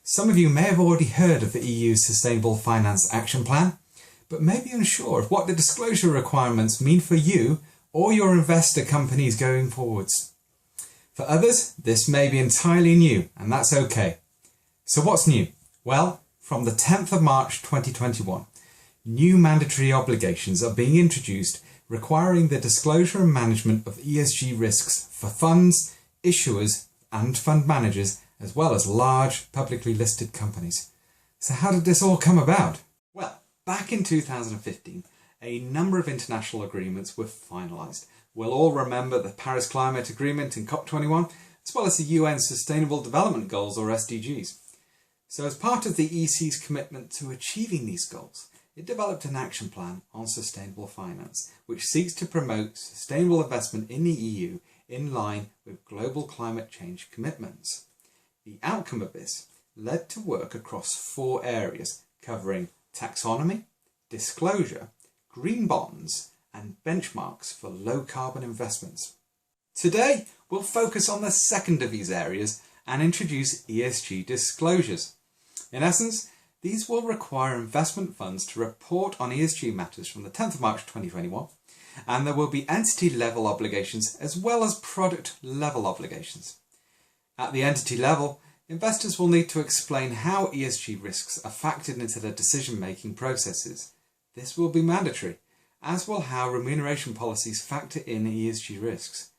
Some of you may have already heard of the EU's Sustainable Finance Action Plan, but may be unsure of what the disclosure requirements mean for you or your investor companies going forwards. For others, this may be entirely new, and that's okay. So what's new? Well, from the 10th of March 2021, new mandatory obligations are being introduced requiring the disclosure and management of ESG risks for funds, issuers and fund managers, as well as large publicly listed companies. So how did this all come about? Well, back in 2015, a number of international agreements were finalised. We'll all remember the Paris Climate Agreement in COP21, as well as the UN Sustainable Development Goals, or SDGs. So as part of the EC's commitment to achieving these goals, it developed an action plan on sustainable finance, which seeks to promote sustainable investment in the EU in line with global climate change commitments. The outcome of this led to work across 4 areas covering taxonomy, disclosure, green bonds and benchmarks for low carbon investments. Today we'll focus on the second of these areas and introduce ESG disclosures. In essence, these will require investment funds to report on ESG matters from the 10th of March 2021, and there will be entity level obligations as well as product level obligations. At the entity level, investors will need to explain how ESG risks are factored into their decision-making processes. This will be mandatory, as will how remuneration policies factor in ESG risks.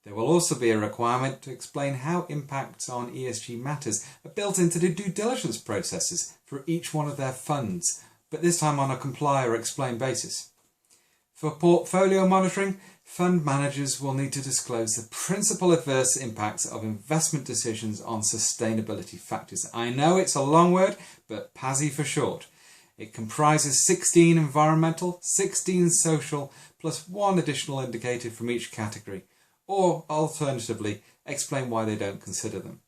There will also be a requirement to explain how impacts on ESG matters are built into the due diligence processes for each one of their funds, but this time on a comply or explain basis. For portfolio monitoring, fund managers will need to disclose the principal adverse impacts of investment decisions on sustainability factors. I know it's a long word, but PASI for short. It comprises 16 environmental, 16 social, plus 1 additional indicator from each category, or alternatively, explain why they don't consider them.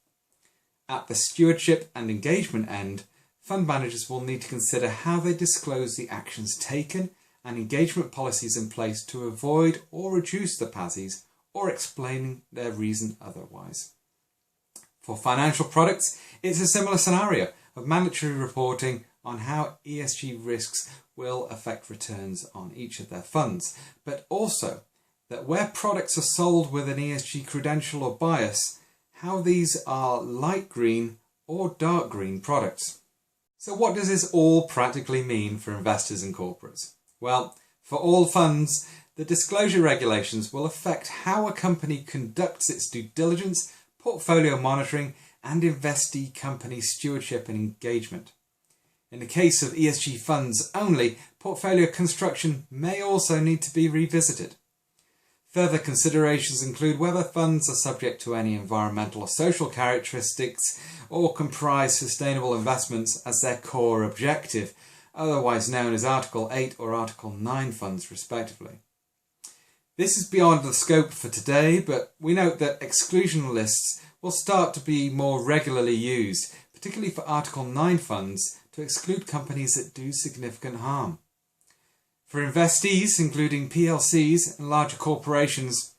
At the stewardship and engagement end, fund managers will need to consider how they disclose the actions taken and engagement policies in place to avoid or reduce the PASIs, or explaining their reason otherwise. For financial products, it's a similar scenario of mandatory reporting on how ESG risks will affect returns on each of their funds, but also that where products are sold with an ESG credential or bias, how these are light green or dark green products. So what does this all practically mean for investors and corporates? Well, for all funds, the disclosure regulations will affect how a company conducts its due diligence, portfolio monitoring, and investee company stewardship and engagement. In the case of ESG funds only, portfolio construction may also need to be revisited. Further considerations include whether funds are subject to any environmental or social characteristics or comprise sustainable investments as their core objective, otherwise known as Article 8 or Article 9 funds respectively. This is beyond the scope for today, but we note that exclusion lists will start to be more regularly used, particularly for Article 9 funds, to exclude companies that do significant harm. For investees, including PLCs and larger corporations,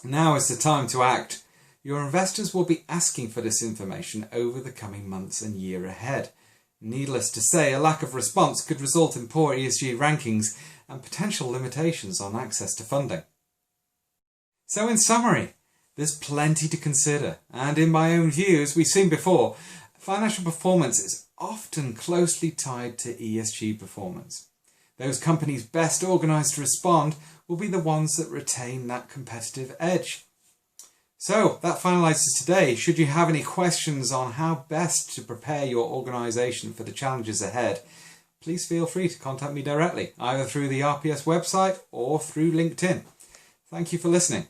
now is the time to act. Your investors will be asking for this information over the coming months and year ahead. Needless to say, a lack of response could result in poor ESG rankings and potential limitations on access to funding. So in summary, there's plenty to consider, and in my own view, as we've seen before, financial performance is often closely tied to ESG performance. Those companies best organised to respond will be the ones that retain that competitive edge. So that finalises today. Should you have any questions on how best to prepare your organisation for the challenges ahead, please feel free to contact me directly, either through the RPS website or through LinkedIn. Thank you for listening.